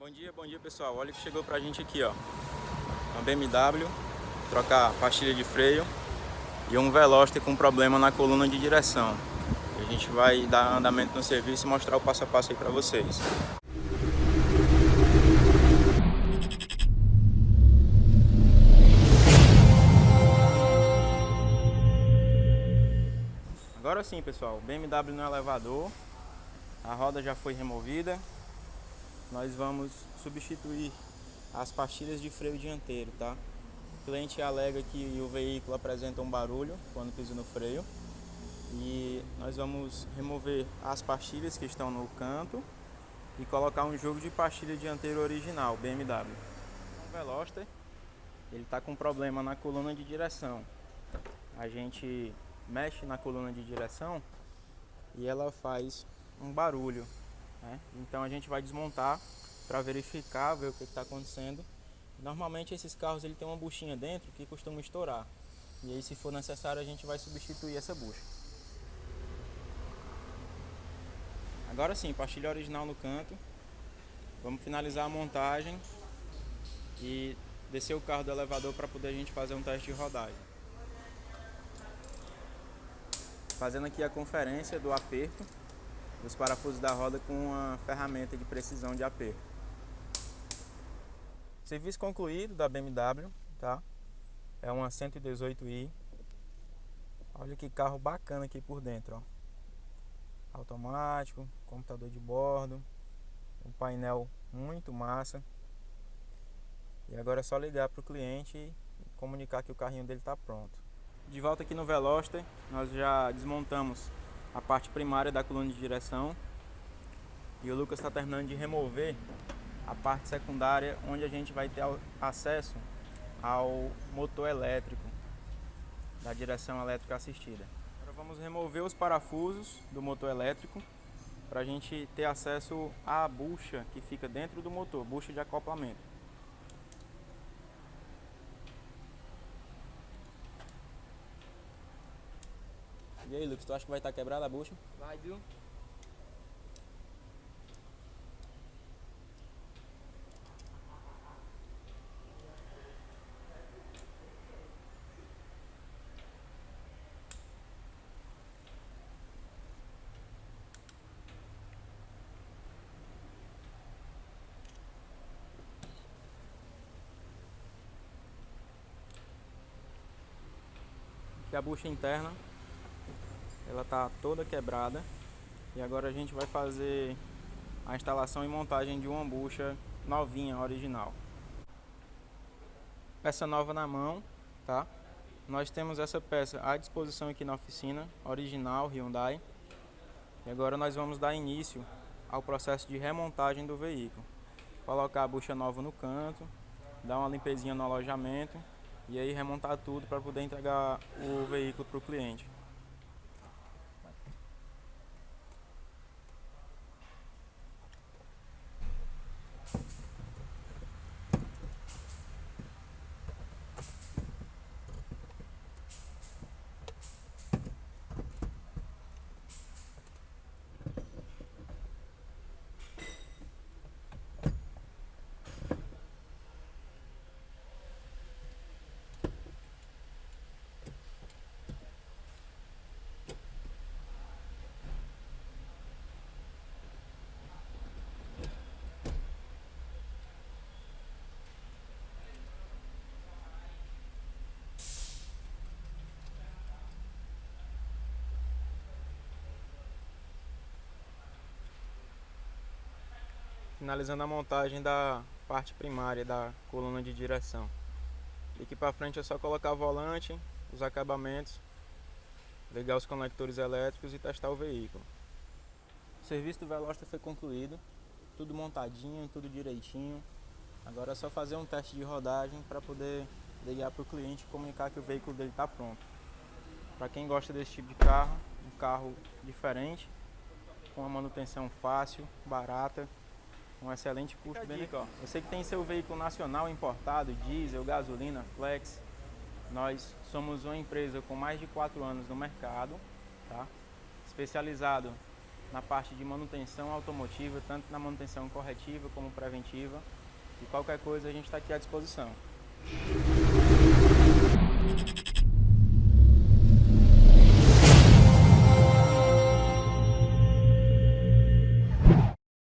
Bom dia pessoal, olha o que chegou pra gente aqui, ó. Uma BMW, trocar pastilha de freio e um Veloster com problema na coluna de direção. A gente vai dar andamento no serviço e mostrar o passo a passo aí pra vocês. Agora sim pessoal, BMW no elevador, a roda já foi removida. Nós vamos substituir as pastilhas de freio dianteiro, tá? O cliente alega que o veículo apresenta um barulho quando pisa no freio. E nós vamos remover as pastilhas que estão no canto e colocar um jogo de pastilha dianteiro original, BMW. O Veloster, ele está com problema na coluna de direção. A gente mexe na coluna de direção e ela faz um barulho, né? Então a gente vai desmontar para verificar, ver o que está acontecendo. Normalmente esses carros ele tem uma buchinha dentro que costuma estourar. E aí, se for necessário, a gente vai substituir essa bucha. Agora sim, pastilha original no canto. Vamos finalizar a montagem e descer o carro do elevador para poder a gente fazer um teste de rodagem. Fazendo aqui a conferência do aperto dos parafusos da roda com uma ferramenta de precisão de aperto. Serviço concluído da BMW, tá? É uma 118i. Olha que carro bacana aqui por dentro, ó. Automático, computador de bordo, um painel muito massa. E agora é só ligar para o cliente e comunicar que o carrinho dele está pronto. De volta aqui no Veloster, nós já desmontamos a parte primária da coluna de direção e o Lucas está terminando de remover a parte secundária, onde a gente vai ter acesso ao motor elétrico da direção elétrica assistida. Agora vamos remover os parafusos do motor elétrico para a gente ter acesso à bucha que fica dentro do motor, bucha de acoplamento. E aí, Lucas, tu acha que vai estar quebrada a bucha? Vai, viu? Aqui a bucha interna, ela está toda quebrada. E agora a gente vai fazer a instalação e montagem de uma bucha novinha, original. Peça nova na mão, tá? Nós temos essa peça à disposição aqui na oficina, original Hyundai. E agora nós vamos dar início ao processo de remontagem do veículo. Colocar a bucha nova no canto, dar uma limpezinha no alojamento e aí remontar tudo para poder entregar o veículo para o cliente. Finalizando a montagem da parte primária da coluna de direção. Daqui para frente é só colocar o volante, os acabamentos, ligar os conectores elétricos e testar o veículo. O serviço do Veloster foi concluído, tudo montadinho, tudo direitinho. Agora é só fazer um teste de rodagem para poder ligar para o cliente e comunicar que o veículo dele está pronto. Para quem gosta desse tipo de carro, um carro diferente, com uma manutenção fácil, barata, um excelente custo-benefício. Você que tem seu veículo nacional importado, diesel, gasolina, flex, nós somos uma empresa com mais de 4 anos no mercado, tá? Especializado na parte de manutenção automotiva, tanto na manutenção corretiva como preventiva. E qualquer coisa a gente está aqui à disposição.